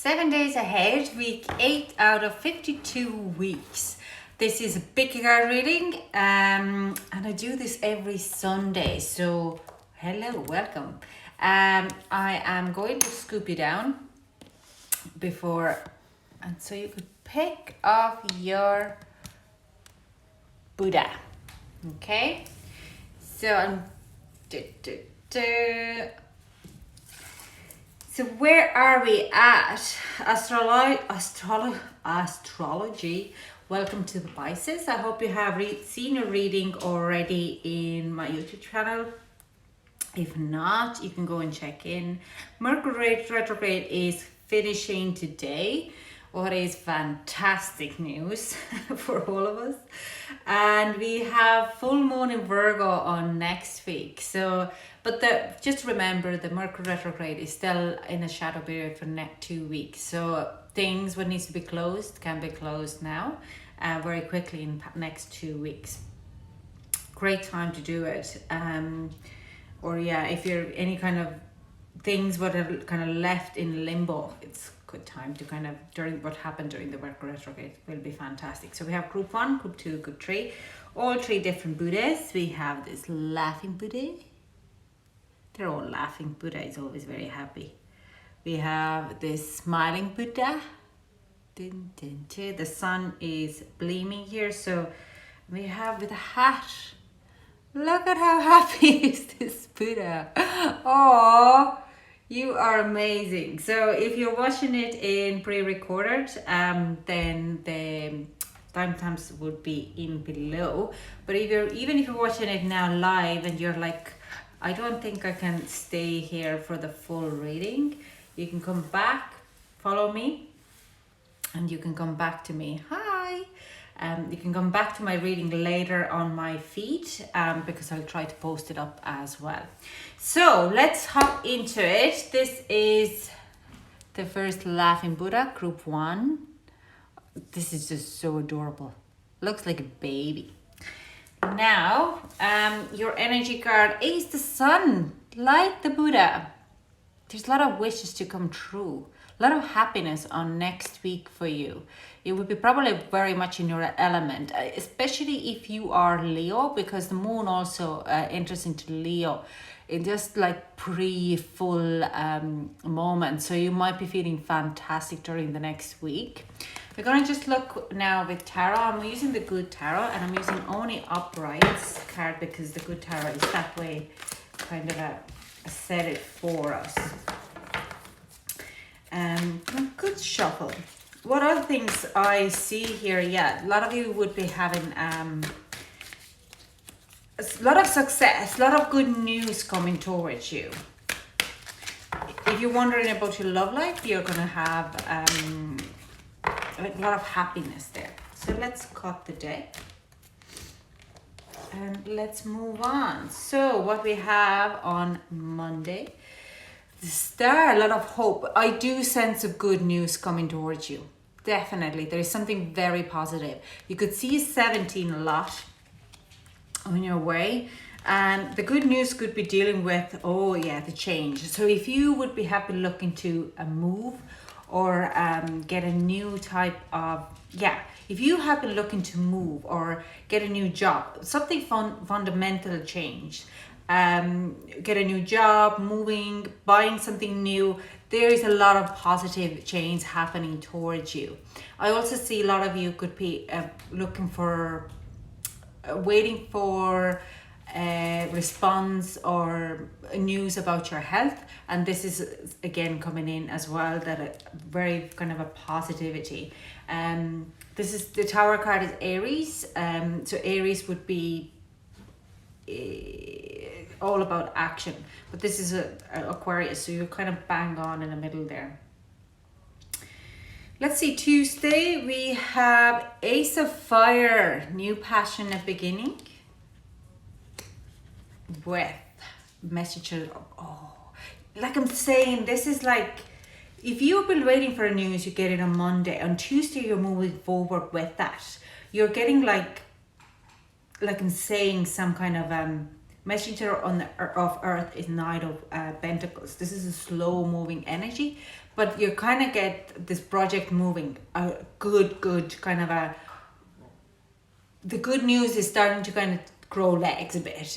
7 days ahead, week 8 out of 52 weeks. This is a big card reading, and I do this every Sunday. So, hello, welcome. I am going to scoop you down before, and so you could pick off your Buddha. Okay, so I'm. So where are we at? Astrology. Welcome to the Pisces. I hope you have seen a reading already in my YouTube channel. If not, you can go and check in. Mercury retrograde is finishing today. What is fantastic news for all of us. And we have full moon in Virgo on next week. So, but just remember the Mercury retrograde is still in a shadow period for next 2 weeks. So things what needs to be closed can be closed now very quickly in next 2 weeks. Great time to do it. Or yeah, if you're any kind of things what are kind of left in limbo, it's good time to kind of during what happened during the Mercury retrograde will be fantastic. So we have group 1, group 2, group 3, all 3 different Buddhas. We have this laughing Buddha. They're all laughing. Buddha is always very happy. We have this smiling Buddha. Dun, dun, dun. The sun is gleaming here. So we have with a hat. Look at how happy is this Buddha. Oh, you are amazing. So if you're watching it in pre-recorded, then the timestamps would be in below. But even if you're watching it now live and you're like, I don't think I can stay here for the full reading, you can come back, follow me, and you can come back to me. Hi. You can come back to my reading later on my feed because I'll try to post it up as well. So let's hop into it. This is the first laughing Buddha, group 1. This is just so adorable. Looks like a baby. Now, your energy card is the sun, like the Buddha. There's a lot of wishes to come true. A lot of happiness on next week for you. It would be probably very much in your element, especially if you are Leo, because the moon also enters into Leo in just like pre-full moment. So you might be feeling fantastic during the next week. We're going to just look now with tarot. I'm using the Good Tarot, and I'm using only uprights card because the Good Tarot is that way, kind of a set it for us. Good shuffle. What other things I see here? Yeah, a lot of you would be having a lot of success, a lot of good news coming towards you. If you're wondering about your love life, you're going to have a lot of happiness there. So let's cut the deck and let's move on. So what we have on Monday, the star, a lot of hope. I do sense of good news coming towards you. Definitely. There is something very positive. You could see 17 a lot on your way. And the good news could be dealing with, oh yeah, the change. So if you would be happy looking to move or get a new type of, if you have been looking to move or get a new job, something fundamental change, get a new job, moving, buying something new, there is a lot of positive change happening towards you. I also see a lot of you could be looking for, waiting for a response or news about your health, and this is again coming in as well, that a very kind of a positivity. This is the Tower card is Aries, so Aries would be all about action, but this is a Aquarius, so you're kind of bang on in the middle there. Let's see, Tuesday we have Ace of Fire, new passionate beginning with messages. Oh, like I'm saying, this is like, if you've been waiting for news, you get it on Monday. On Tuesday, you're moving forward with that. You're getting like I'm saying, some kind of messenger of earth is Knight of Pentacles. This is a slow moving energy, but you kind of get this project moving. A good kind of a, the good news is starting to kind of grow legs a bit.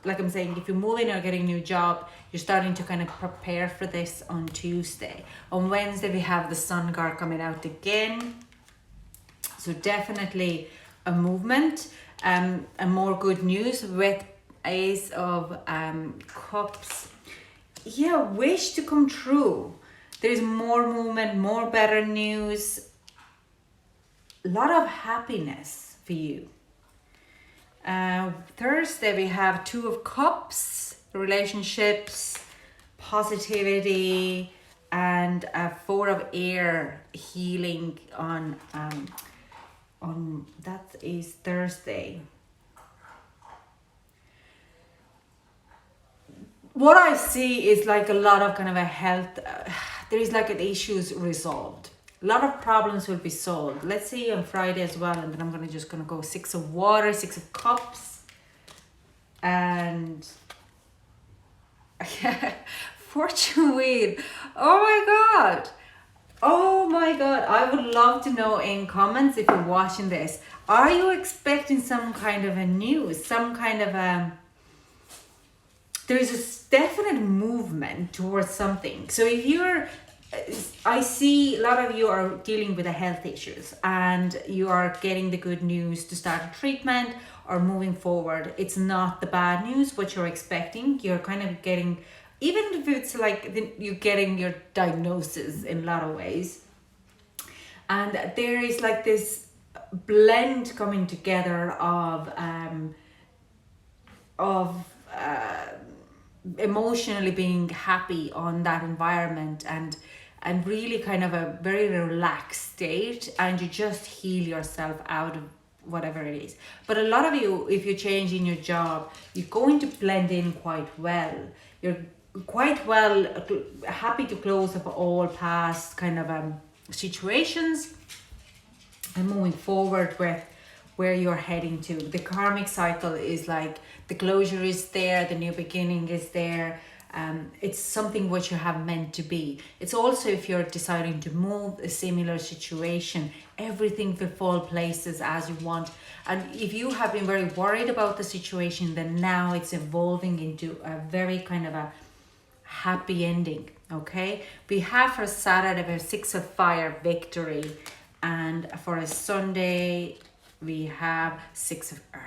Like I'm saying, if you're moving or getting a new job, you're starting to kind of prepare for this on Tuesday. On Wednesday, we have the Sun card coming out again. So definitely a movement, and more good news with Ace of Cups. Yeah, wish to come true. There's more movement, more better news. A lot of happiness for you. Thursday we have Two of Cups, relationships, positivity, and Four of Air, healing on that is Thursday. What I see is like a lot of kind of a health, there is like an issues resolved. A lot of problems will be solved. Let's see on Friday as well, and then I'm just gonna go Six of Water, Six of Cups, and Fortune Wheel. Oh my god, I would love to know in comments if you're watching this. Are you expecting some kind of a news, some kind of a, there's a definite movement towards something. So if you're, I see a lot of you are dealing with the health issues and you are getting the good news to start a treatment or moving forward. It's not the bad news, what you're expecting. You're kind of getting, even if it's like you're getting your diagnosis in a lot of ways. And there is like this blend coming together of emotionally being happy on that environment and really kind of a very relaxed state, and you just heal yourself out of whatever it is. But a lot of you, if you're changing your job, you're going to blend in quite well. You're quite well happy to close up all past kind of situations and moving forward with where you're heading to. The karmic cycle is like the closure is there, the new beginning is there. It's something what you have meant to be. It's also if you're deciding to move, a similar situation, everything will fall places as you want. And if you have been very worried about the situation, then now it's evolving into a very kind of a happy ending. Okay, we have for Saturday we have Six of Fire, victory, and for a Sunday we have Six of Earth.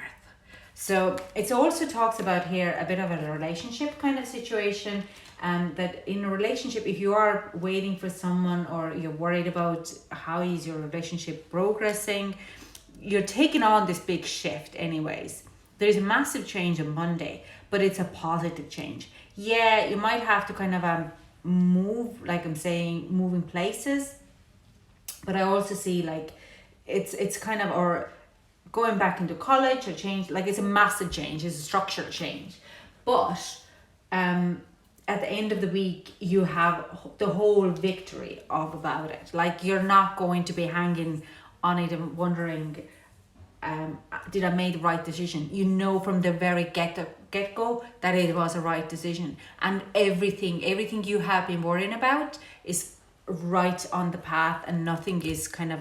So it also talks about here a bit of a relationship kind of situation, and that in a relationship, if you are waiting for someone or you're worried about how is your relationship progressing, you're taking on this big shift anyways. There's a massive change on Monday, but it's a positive change. Yeah, you might have to kind of move, like I'm saying, moving places, but I also see like it's kind of, or going back into college or change, like it's a massive change, it's a structural change. But at the end of the week, you have the whole victory of about it. Like you're not going to be hanging on it and wondering, did I make the right decision? You know from the very get-go that it was a right decision. And everything you have been worrying about is right on the path, and nothing is kind of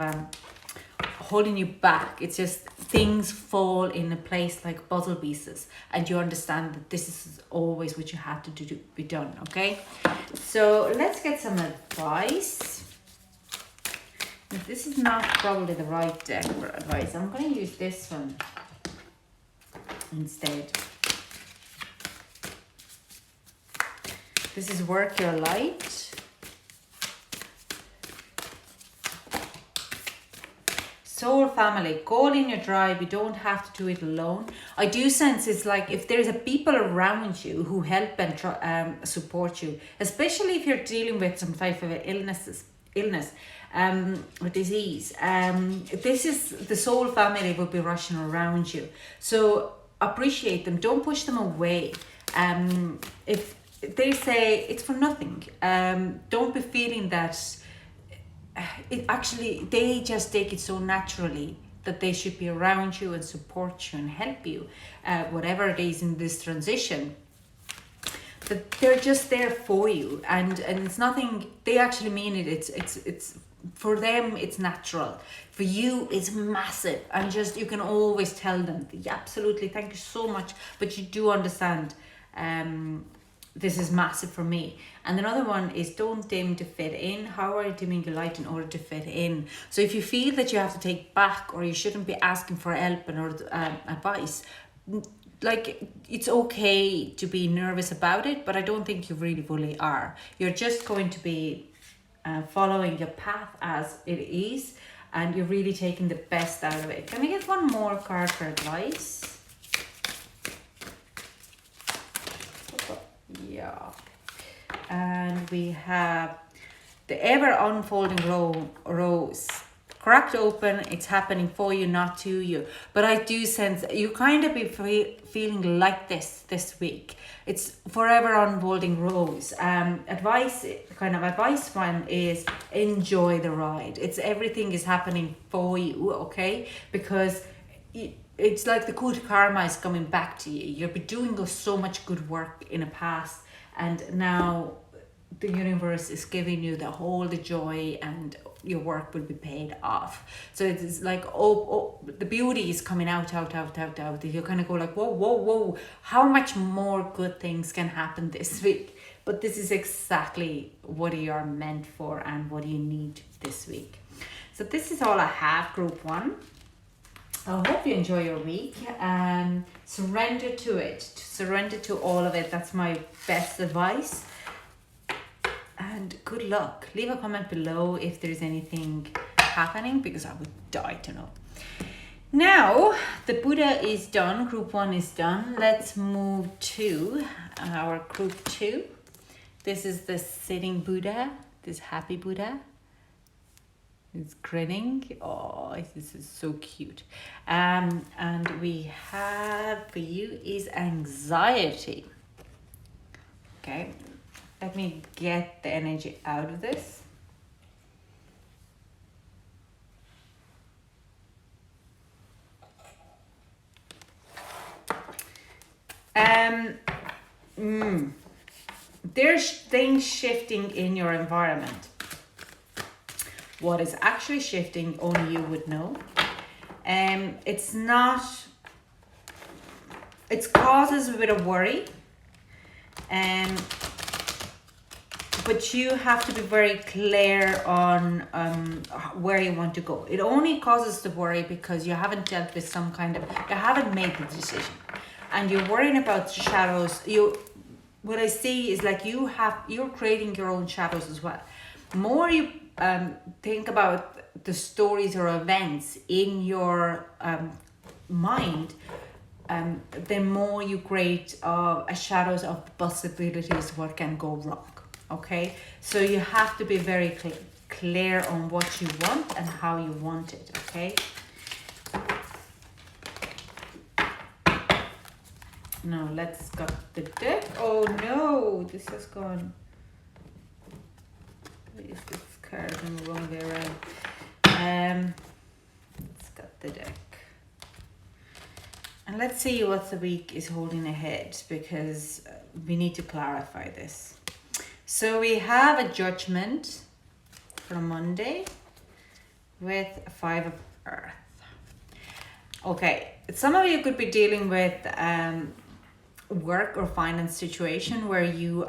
holding you back. It's just things fall in a place like puzzle pieces, and you understand that this is always what you have to do to be done. Okay, so let's get some advice. If this is not probably the right deck for advice, I'm going to use this one instead. This is Work Your Light. Soul family, call in your tribe. You don't have to do it alone. I do sense it's like if there's a people around you who help and support you, especially if you're dealing with some type of illness, or disease. This is the soul family will be rushing around you. So appreciate them. Don't push them away. If they say it's for nothing, don't be feeling that. It actually, they just take it so naturally that they should be around you and support you and help you, whatever it is in this transition. That they're just there for you, and it's nothing. They actually mean it. It's for them. It's natural. For you, it's massive, and just you can always tell them, yeah, absolutely, thank you so much. But you do understand. This is massive for me. And another one is don't dim to fit in. How are you dimming your light in order to fit in? So if you feel that you have to take back, or you shouldn't be asking for help and or advice, like, it's okay to be nervous about it, but I don't think you really fully are. You're just going to be following your path as it is, and you're really taking the best out of it. Can we get one more card for advice? Yeah. And we have the ever unfolding rose. Cracked open, it's happening for you, not to you. But I do sense you kind of be feeling like this week. It's forever unfolding rose. Advice one is enjoy the ride. It's everything is happening for you, okay? Because it's like the good karma is coming back to you. You've been doing so much good work in the past, and now the universe is giving you the joy, and your work will be paid off. So it's like, the beauty is coming out. You kind of go like, whoa, how much more good things can happen this week? But this is exactly what you are meant for and what you need this week. So this is all I have, group one. I hope you enjoy your week, and surrender to it. Surrender to all of it. That's my best advice. And good luck. Leave a comment below if there's anything happening, because I would die to know. Now, the Buddha is done. Group one is done. Let's move to our group two. This is the sitting Buddha, this happy Buddha. It's grinning. Oh, this is so cute. And we have for you is anxiety. Okay, let me get the energy out of this. There's things shifting in your environment. What is actually shifting, only you would know. It's causes a bit of worry. But you have to be very clear on where you want to go. It only causes the worry because you haven't dealt with you haven't made the decision. And you're worrying about shadows. What I see is like you're creating your own shadows as well. More you think about the stories or events in your mind, the more you create shadows of possibilities what can go wrong. Okay, so you have to be very clear on what you want and how you want it. Okay. Now let's got the deck. Oh no, this has gone. Is this card in the wrong way around? Let's got the deck. And let's see what the week is holding ahead, because we need to clarify this. So we have a judgment for Monday with 5 of Earth. Okay, some of you could be dealing with work or finance situation where you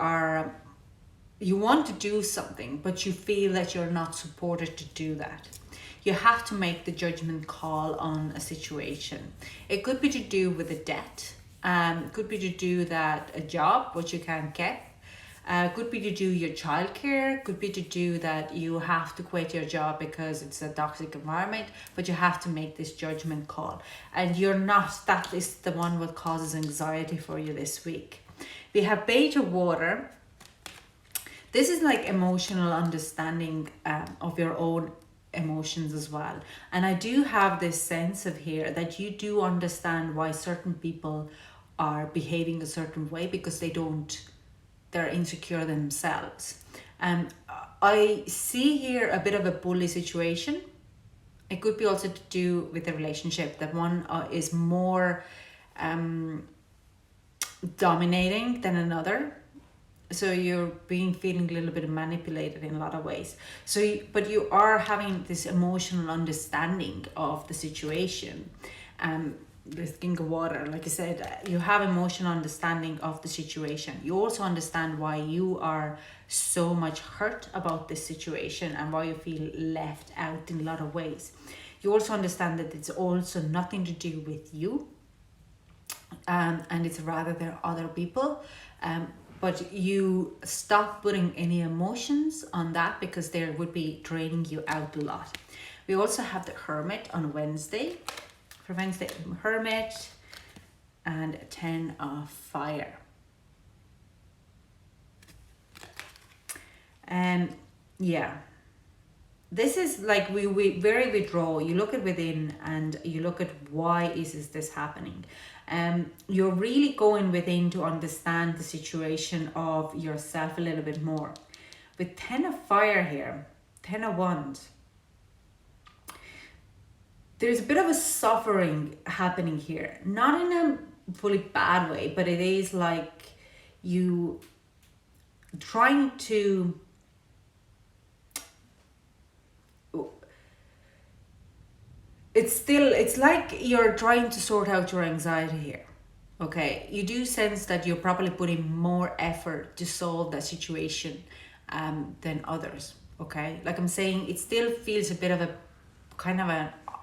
want to do something, but you feel that you're not supported to do that. You have to make the judgment call on a situation. It could be to do with a debt, could be to do that a job which you can't get, could be to do your childcare, could be to do that you have to quit your job because it's a toxic environment, but you have to make this judgment call. And that is the one what causes anxiety for you this week. We have Page of Water. This is like emotional understanding of your own emotions as well. And I do have this sense of here that you do understand why certain people are behaving a certain way, because they're insecure themselves. I see here a bit of a bully situation. It could be also to do with the relationship, that one is more dominating than another. So you're being feeling a little bit manipulated in a lot of ways. But you are having this emotional understanding of the situation. This drink of water, like I said, you have emotional understanding of the situation. You also understand why you are so much hurt about this situation and why you feel left out in a lot of ways. You also understand that it's also nothing to do with you, and it's rather there are other people. But you stop putting any emotions on that because they would be draining you out a lot. We also have the Hermit on Wednesday. For Wednesday, Hermit and 10 of Fire. Yeah. This is like we very withdraw. You look at within and you look at why is this happening. You're really going within to understand the situation of yourself a little bit more. With 10 of Fire here, 10 of Wands, there's a bit of a suffering happening here. Not in a fully bad way, but it is like you trying to... It's like you're trying to sort out your anxiety here. Okay, you do sense that you're probably putting more effort to solve that situation than others. Okay, like I'm saying, it still feels a bit of a kind of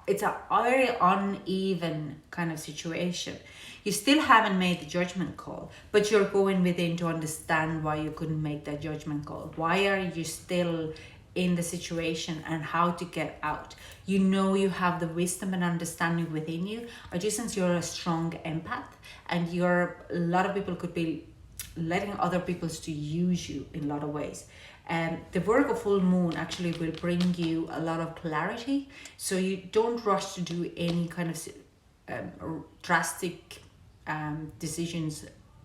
it's a very uneven kind of situation. You still haven't made the judgment call, but you're going within to understand why you couldn't make that judgment call. Why are you still in the situation and how to get out? You know, you have the wisdom and understanding within you. I do sense you're a strong empath, and a lot of people could be letting other people to use you in a lot of ways. The Virgo full moon actually will bring you a lot of clarity, so you don't rush to do any kind of drastic decisions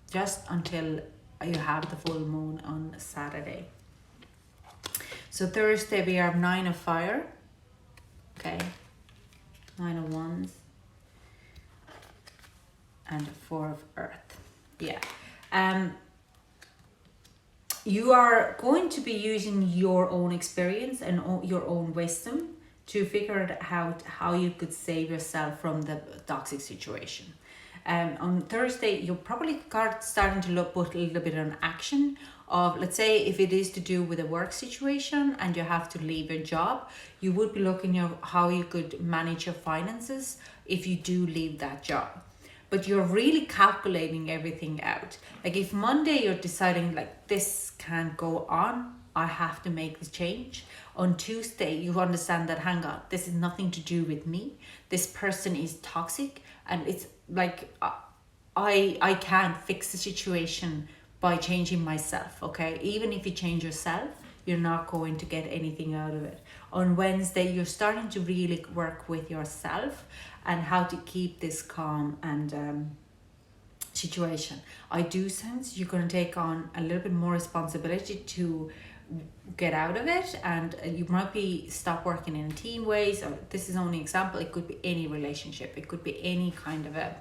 just until you have the full moon on Saturday. So Thursday we have 9 of Fire, okay, 9 of Wands, and 4 of Earth. Yeah. You are going to be using your own experience and your own wisdom to figure out how you could save yourself from the toxic situation. On Thursday, you're probably starting to put a little bit on action of, let's say, if it is to do with a work situation and you have to leave your job, you would be looking at how you could manage your finances if you do leave that job. But you're really calculating everything out. Like if Monday you're deciding like this can't go on, I have to make the change. On Tuesday you understand that, hang on, this is nothing to do with me. This person is toxic, and it's like I can't fix the situation by changing myself. Okay, even if you change yourself, you're not going to get anything out of it. On Wednesday you're starting to really work with yourself and how to keep this calm and situation. I do sense you're going to take on a little bit more responsibility to get out of it, and you might be stop working in team ways, or this is only example, it could be any relationship, it could be any kind of a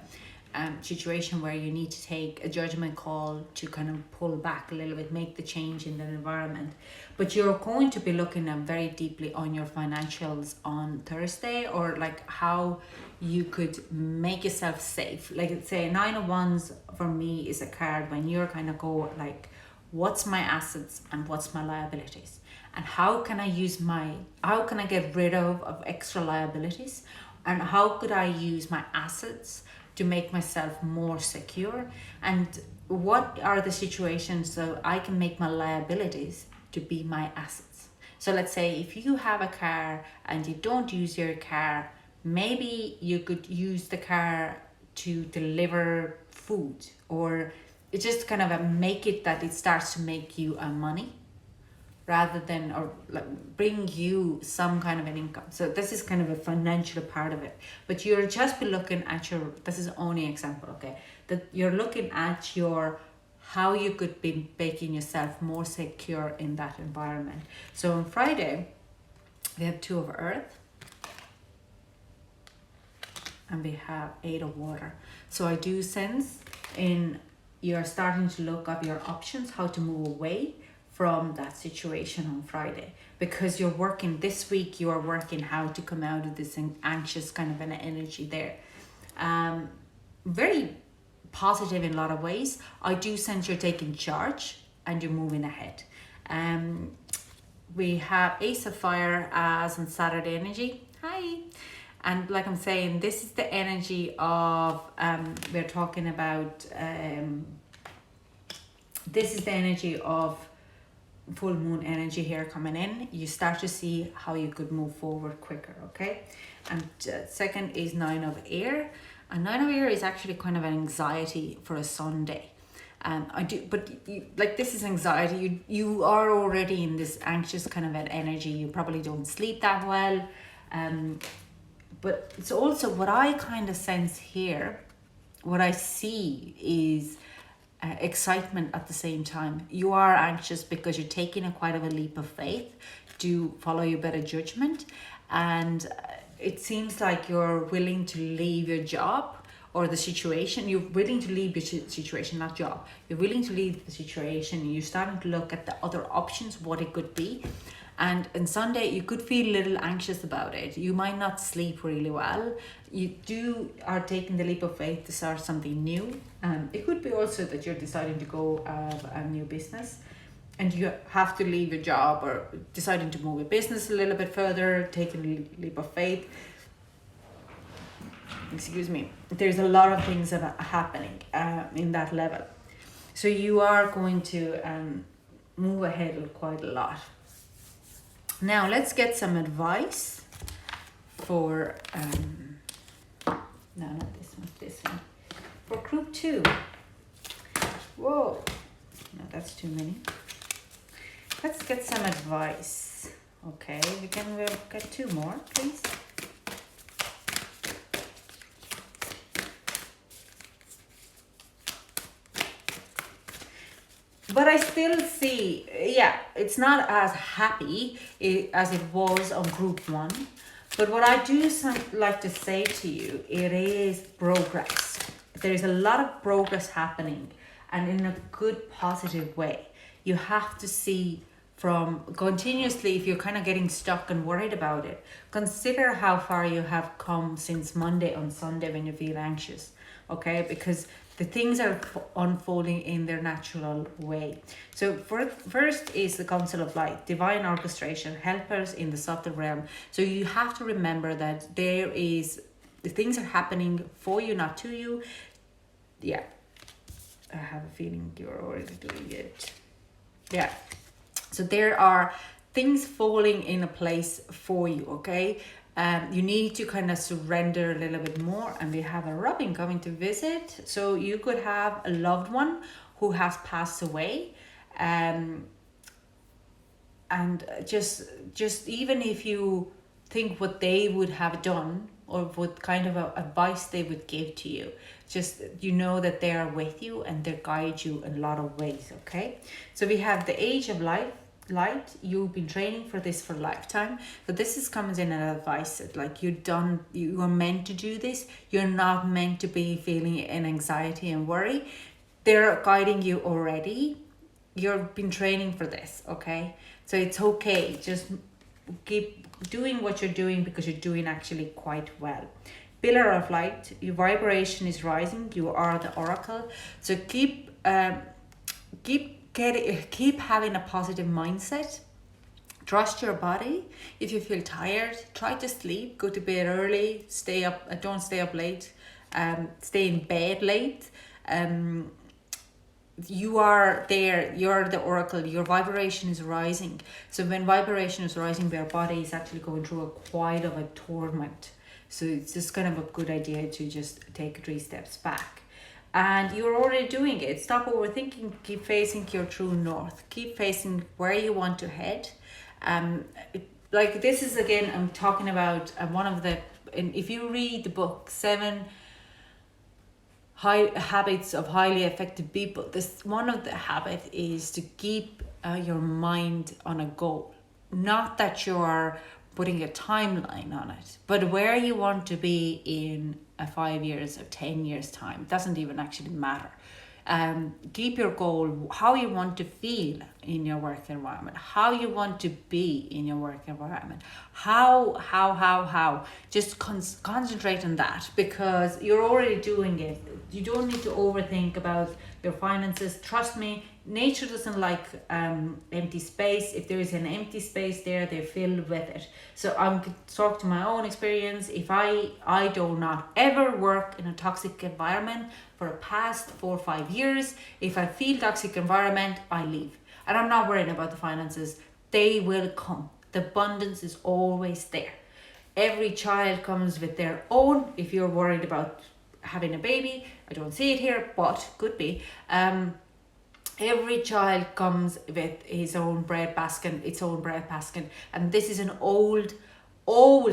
situation where you need to take a judgment call to kind of pull back a little bit, make the change in the environment. But you're going to be looking at very deeply on your financials on Thursday, or like how you could make yourself safe. Like say 9 of Wands for me is a card when you're kind of go like, what's my assets and what's my liabilities, and how can I get rid of extra liabilities, and how could I use my assets to make myself more secure, and what are the situations so I can make my liabilities to be my assets. So let's say if you have a car and you don't use your car, maybe you could use the car to deliver food, or it just kind of make it that it starts to make you money rather than, or like bring you some kind of an income. So this is kind of a financial part of it, but you're just be looking at your, this is only an example, okay, that you're looking at your, how you could be making yourself more secure in that environment. So on Friday we have 2 of Earth, and we have 8 of water. So I do sense in you're starting to look up your options, how to move away from that situation on Friday, because you're working this week, you are working how to come out of this anxious kind of an energy there. Very positive in a lot of ways. I do sense you're taking charge and you're moving ahead. We have Ace of Fire as in Saturday energy. Hi. And like I'm saying, this is the energy of, we're talking about, this is the energy of full moon energy here coming in. You start to see how you could move forward quicker, okay? And second is 9 of Air. And 9 of Air is actually kind of an anxiety for a Sunday. I do, but like this is anxiety. You are already in this anxious kind of an energy. You probably don't sleep that well. But it's also what I kind of sense here, what I see is excitement at the same time. You are anxious because you're taking a quite of a leap of faith to follow your better judgment. And it seems like you're willing to leave your job or the situation. You're willing to leave your situation, not job. You're willing to leave the situation. You're starting to look at the other options, what it could be. And on Sunday, you could feel a little anxious about it. You might not sleep really well. You are taking the leap of faith to start something new. It could be also that you're deciding to go a new business and you have to leave your job, or deciding to move your business a little bit further, taking a leap of faith. Excuse me. There's a lot of things that are happening in that level. So you are going to move ahead quite a lot. Now let's get some advice for, no, not this one, this one. For group 2. Whoa, no, that's too many. Let's get some advice. Okay, we'll get 2 more, please. But I still see, yeah, it's not as happy as it was on group 1. But what I do like to say to you, it is progress. There's a lot of progress happening, and in a good, positive way. You have to see from continuously, if you're kind of getting stuck and worried about it, consider how far you have come since Monday on Sunday when you feel anxious, okay? Because the things are unfolding in their natural way. So first is the Council of Light, divine orchestration, helpers in the subtle realm. So you have to remember that the things are happening for you, not to you. Yeah, I have a feeling you're already doing it. Yeah, so there are things falling in a place for you, okay? You need to kind of surrender a little bit more. And we have a Robin coming to visit. So you could have a loved one who has passed away. And just even if you think what they would have done or what kind of advice they would give to you, just you know that they are with you and they guide you in a lot of ways, okay? So we have the Age of Light. You've been training for this for a lifetime. So this comes in an advice that like you are meant to do this. You're not meant to be feeling an anxiety and worry. They're guiding you already. You've been training for this, okay? So it's okay. Just keep doing what you're doing because you're doing actually quite well. Pillar of Light, your vibration is rising. You are the oracle. So keep having a positive mindset. Trust your body. If you feel tired, try to sleep, go to bed early, don't stay up late, stay in bed late. You are there, you're the oracle, your vibration is rising. So when vibration is rising, your body is actually going through quite of a torment. So it's just kind of a good idea to just take 3 steps back. And you're already doing it. Stop overthinking. Keep facing your true north. Keep facing where you want to head. Like this is again, I'm talking about one of the. And if you read the book 7 Habits of Highly Effective People, this one of the habits is to keep your mind on a goal. Not that you're putting a timeline on it, but where you want to be in 5 years or 10 years time. It doesn't even actually matter. Keep your goal, how you want to feel in your work environment, how you want to be in your work environment, how. Just concentrate on that, because you're already doing it. You don't need to overthink about your finances. Trust me, nature doesn't like empty space. If there is an empty space there, they're filled with it. So I'm talk to my own experience. If I do not ever work in a toxic environment for the past 4 or 5 years, if I feel toxic environment, I leave. And I'm not worried about the finances. They will come. The abundance is always there. Every child comes with their own. If you're worried about having a baby, I don't see it here, but could be. Every child comes with his own bread basket, its own bread basket. And this is an old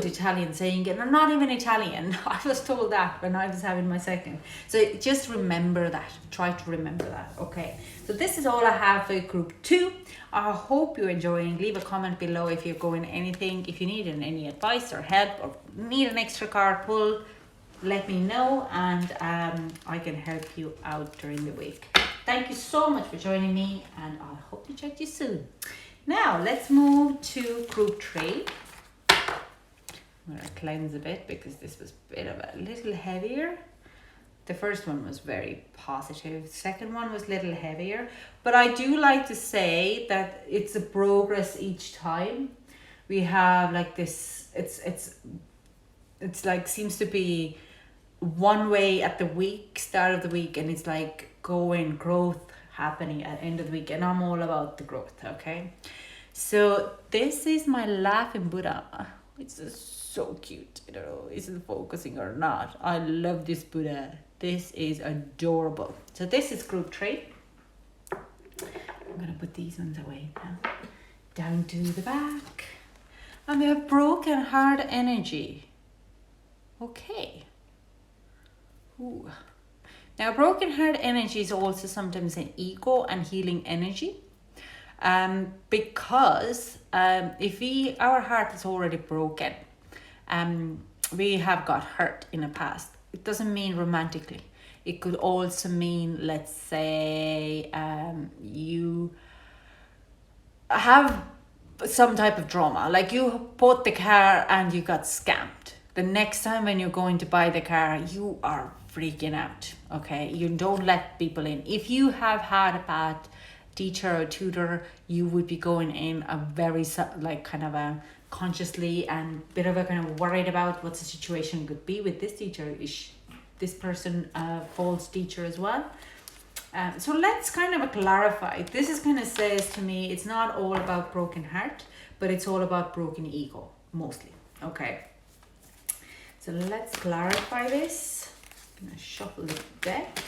Italian saying, and I'm not even Italian. I was told that when I was having my second. So just remember that. Try to remember that. Okay. So this is all I have for group 2. I hope you're enjoying. Leave a comment below if you're going anything. If you need any advice or help or need an extra card pull, let me know, and I can help you out during the week. Thank you so much for joining me, and I hope to check you soon. Now let's move to group 3. I'm going to cleanse a bit because this was a little heavier. The first one was very positive. The second one was a little heavier. But I do like to say that it's a progress each time. We have like this, it's like seems to be one way at the week, start of the week, and it's like growth happening at end of the week. And I'm all about the growth, okay? So this is my laughing Buddha. It's so cute. I don't know, is it focusing or not? I love this Buddha. This is adorable. So this is group 3. I'm gonna put these ones away now. Down to the back. And we have broken heart energy. Okay. Ooh. Now broken heart energy is also sometimes an ego and healing energy. Because if our heart is already broken, we have got hurt in the past. It doesn't mean romantically. It could also mean, let's say, you have some type of trauma. Like you bought the car and you got scammed. The next time when you're going to buy the car, you are freaking out. Okay, you don't let people in. If you have had a bad teacher or tutor, you would be going in a very kind of a consciously and bit of a kind of worried about what the situation could be with this teacher. Is this person a false teacher as well? So let's kind of clarify. This is kind of says to me, it's not all about broken heart, but it's all about broken ego mostly. Okay. So let's clarify this. I'm gonna shuffle the deck.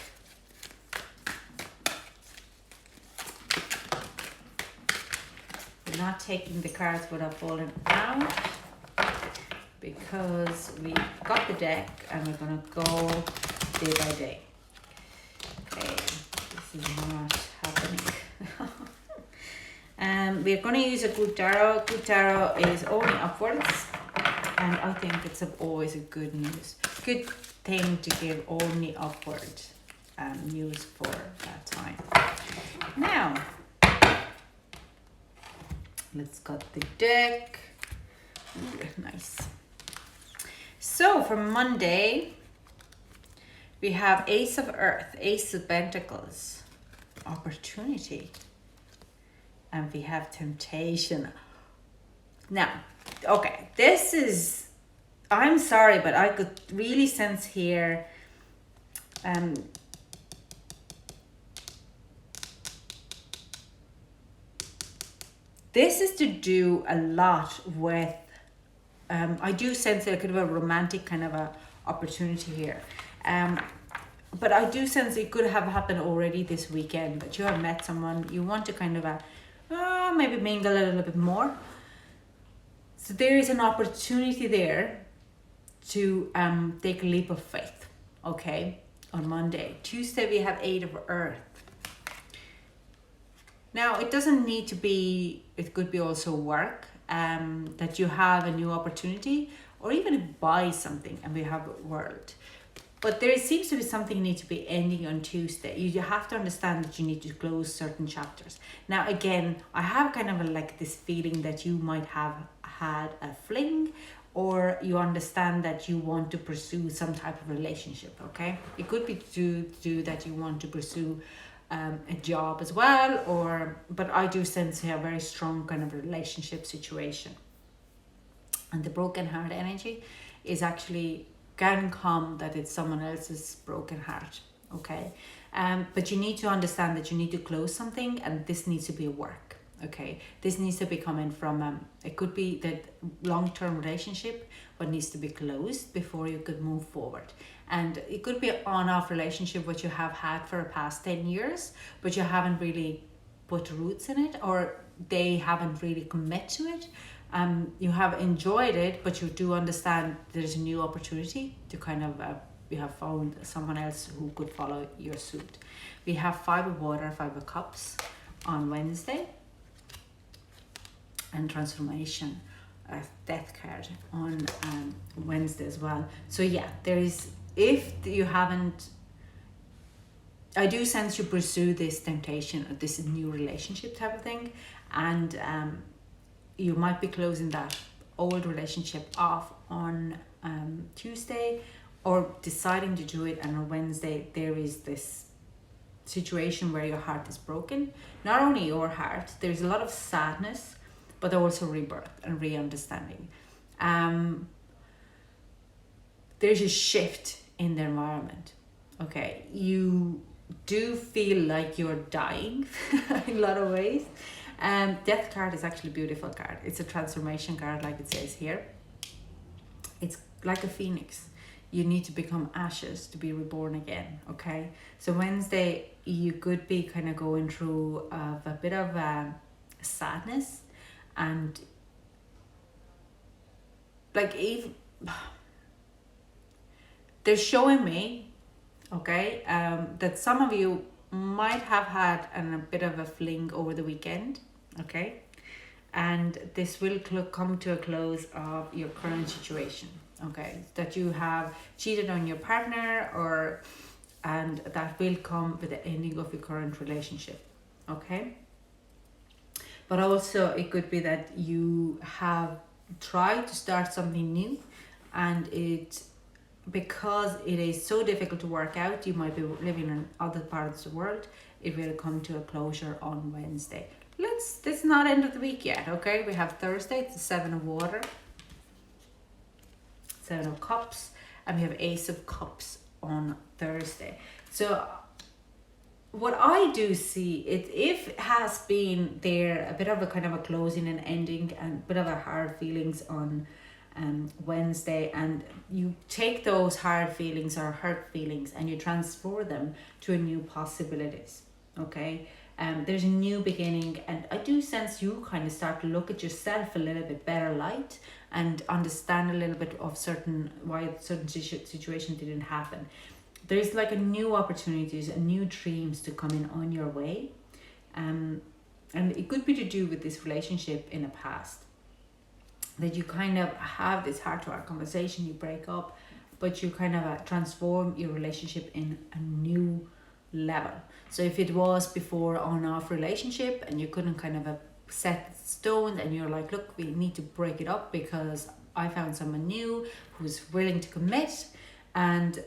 We're not taking the cards without falling out because we got the deck and we're gonna go day by day. Okay, this is not happening. We're gonna use a good tarot. Good tarot is only upwards, and I think it's always a good thing to give only upward news for that time. Now, let's cut the deck. Ooh, nice. So for Monday, we have Ace of Earth, Ace of Pentacles, opportunity, and we have temptation. Now, okay, this is, I'm sorry, but I could really sense here this is to do a lot with I do sense a kind of a romantic kind of a opportunity here, but I do sense it could have happened already this weekend, that you have met someone you want to kind of maybe mingle a little bit more. So there is an opportunity there to take a leap of faith. Okay, on Monday. Tuesday we have Eight of Earth. Now it doesn't need to be, it could be also work, that you have a new opportunity, or even buy something, and we have World. But there seems to be something need to be ending on Tuesday. You have to understand that you need to close certain chapters. Now, again, I have kind of like this feeling that you might have had a fling, or you understand that you want to pursue some type of relationship, okay? It could be to do that you want to pursue a job as well, but I do sense here a very strong kind of relationship situation. And the broken heart energy is actually can come that it's someone else's broken heart, okay? But you need to understand that you need to close something, and this needs to be a work, okay? This needs to be coming from it could be that long-term relationship what needs to be closed before you could move forward. And it could be an on-off relationship what you have had for the past 10 years, but you haven't really put roots in it, or they haven't really commit to it. You have enjoyed it, but you do understand there's a new opportunity to kind of you have found someone else who could follow your suit. We have 5 of water, 5 of cups on Wednesday, and transformation, death card on Wednesday as well. So yeah, there is, if you haven't, I do sense you pursue this temptation of this new relationship type of thing, and you might be closing that old relationship off on Tuesday, or deciding to do it. And on Wednesday there is this situation where your heart is broken. Not only your heart, there's a lot of sadness, but also rebirth and re-understanding. There's a shift in the environment, okay? You do feel like you're dying in a lot of ways. Death card is actually a beautiful card. It's a transformation card, like it says here. It's like a phoenix. You need to become ashes to be reborn again, okay? So Wednesday, you could be kind of going through a bit of sadness, and like if they're showing me, okay, that some of you might have had a bit of a fling over the weekend, okay, and this will come to a close of your current situation, okay, that you have cheated on your partner, and that will come with the ending of your current relationship, okay? But also it could be that you have tried to start something new, and because it is so difficult to work out, you might be living in other parts of the world, it will come to a closure on Wednesday. This is not end of the week yet, okay? We have Thursday, it's the 7 of water, 7 of cups, and we have Ace of Cups on Thursday. So what I do see, if it has been there a bit of a kind of a closing and ending, and a bit of a hard feelings on Wednesday, and you take those hard feelings or hurt feelings and you transfer them to a new possibilities, okay? There's a new beginning, and I do sense you kind of start to look at yourself a little bit better light, and understand a little bit of why certain situation didn't happen. There's like a new opportunities and new dreams to come in on your way, and it could be to do with this relationship in the past, that you kind of have this heart-to-heart conversation, you break up, but you kind of transform your relationship in a new level. So if it was before on-off relationship and you couldn't kind of set stones, and you're like, look, we need to break it up because I found someone new who's willing to commit, and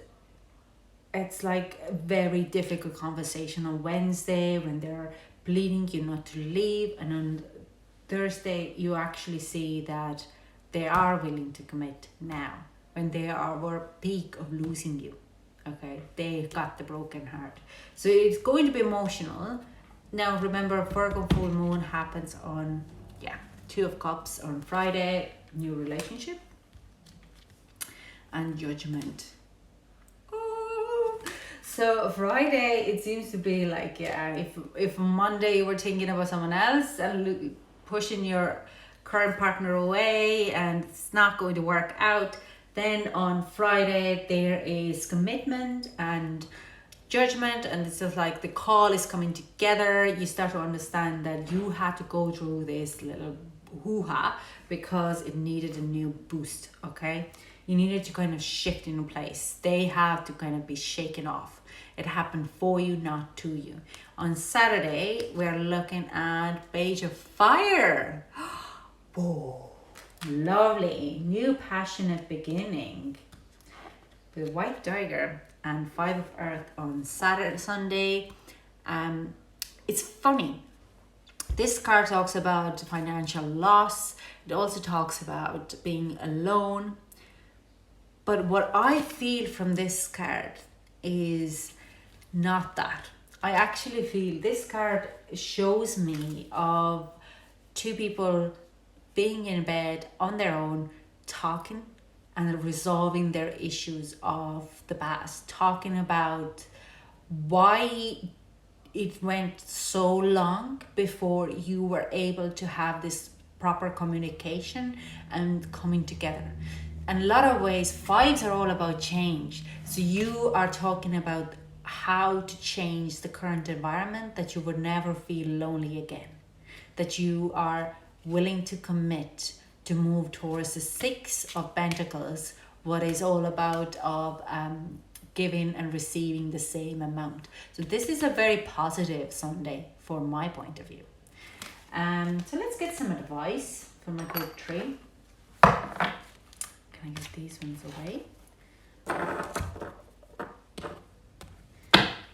it's like a very difficult conversation on Wednesday when they're pleading you not to leave, and on Thursday you actually see that they are willing to commit now, when they were peak of losing you, okay? They got the broken heart. So it's going to be emotional. Now remember, Virgo full moon happens on 2 of Cups on Friday, new relationship, and Judgment. So Friday, it seems to be like, if Monday you were thinking about someone else and pushing your current partner away and it's not going to work out, then on Friday there is commitment and Judgment, and it's just like the call is coming together. You start to understand that you had to go through this little hoo-ha because it needed a new boost, okay? You needed to kind of shift in place. They have to kind of be shaken off. It happened for you, not to you. On Saturday, we're looking at Page of Fire. Whoa, lovely. New passionate beginning. The White Tiger and Five of Earth on Sunday. It's funny. This card talks about financial loss. It also talks about being alone. But what I feel from this card is not that. I actually feel this card shows me of two people being in bed on their own, talking and resolving their issues of the past, talking about why it went so long before you were able to have this proper communication and coming together. In a lot of ways, fives are all about change. So you are talking about how to change the current environment, that you would never feel lonely again, that you are willing to commit to move towards the Six of Pentacles, what is all about of giving and receiving the same amount. So this is a very positive Sunday for my point of view. So let's get some advice from my group 3. Can I get these ones away?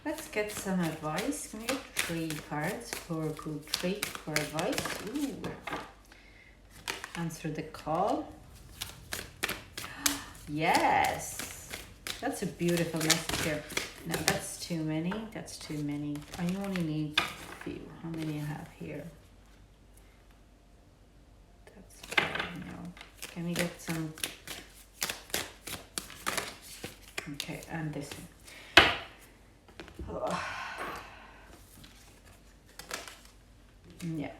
Let's get some advice. Can we get 3 cards for group 3 for advice? Ooh. Answer the call. Yes. That's a beautiful message here. No, that's too many. That's too many. I only need a few. How many I have here? That's 5 now. Can we get some? Okay, and this one. Oh. Yeah.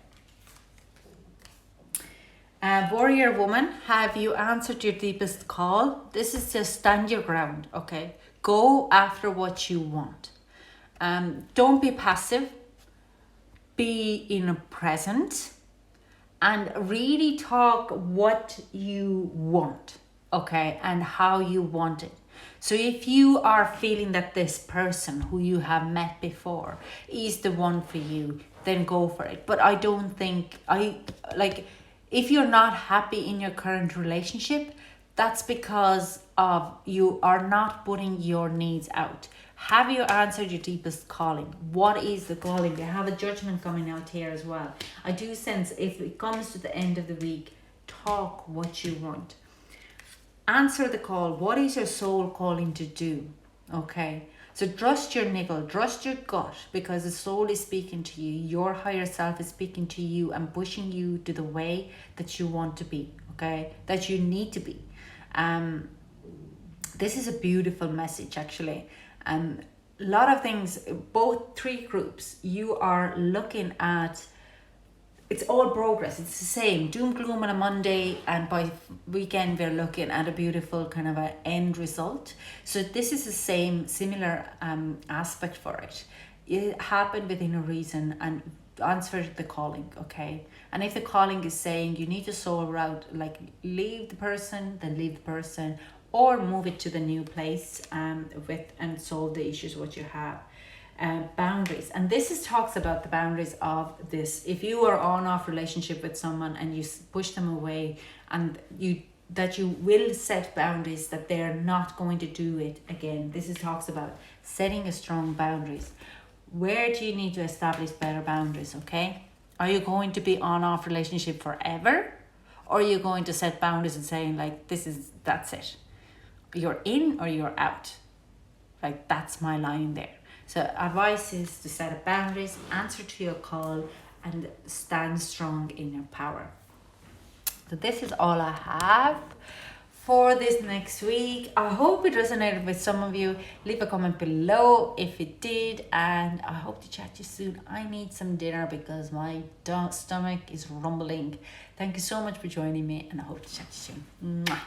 Warrior woman, have you answered your deepest call? This is just stand your ground, okay? Go after what you want. Don't be passive. Be in the present and really talk what you want, okay? And how you want it. So if you are feeling that this person who you have met before is the one for you, then go for it. But I don't think, if you're not happy in your current relationship, that's because of you are not putting your needs out. Have you answered your deepest calling? What is the calling? You have a judgment coming out here as well. I do sense if it comes to the end of the week, talk what you want. Answer the call. What is your soul calling to do? Okay. So trust your niggle, trust your gut, because the soul is speaking to you. Your higher self is speaking to you and pushing you to the way that you want to be, okay? That you need to be. This is a beautiful message, actually. A lot of things, both 3 groups, you are looking at, it's all progress. It's the same. Doom, gloom on a Monday, and by weekend we're looking at a beautiful kind of an end result. So this is the same, similar aspect for it. It happened within a reason, and answer the calling, okay? And if the calling is saying you need to soul route, like leave the person, then leave the person, or move it to the new place and solve the issues what you have. Boundaries, and this is talks about the boundaries of this. If you are on-off relationship with someone and you push them away, and you will set boundaries that they're not going to do it again. This is talks about setting a strong boundaries. Where do you need to establish better boundaries? Okay, are you going to be on-off relationship forever, or are you going to set boundaries and saying like that's it, you're in or you're out, like that's my line there. So advice is to set up boundaries, answer to your call, and stand strong in your power. So this is all I have for this next week. I hope it resonated with some of you. Leave a comment below if it did, and I hope to chat to you soon. I need some dinner because my stomach is rumbling. Thank you so much for joining me, and I hope to chat to you soon. Mwah.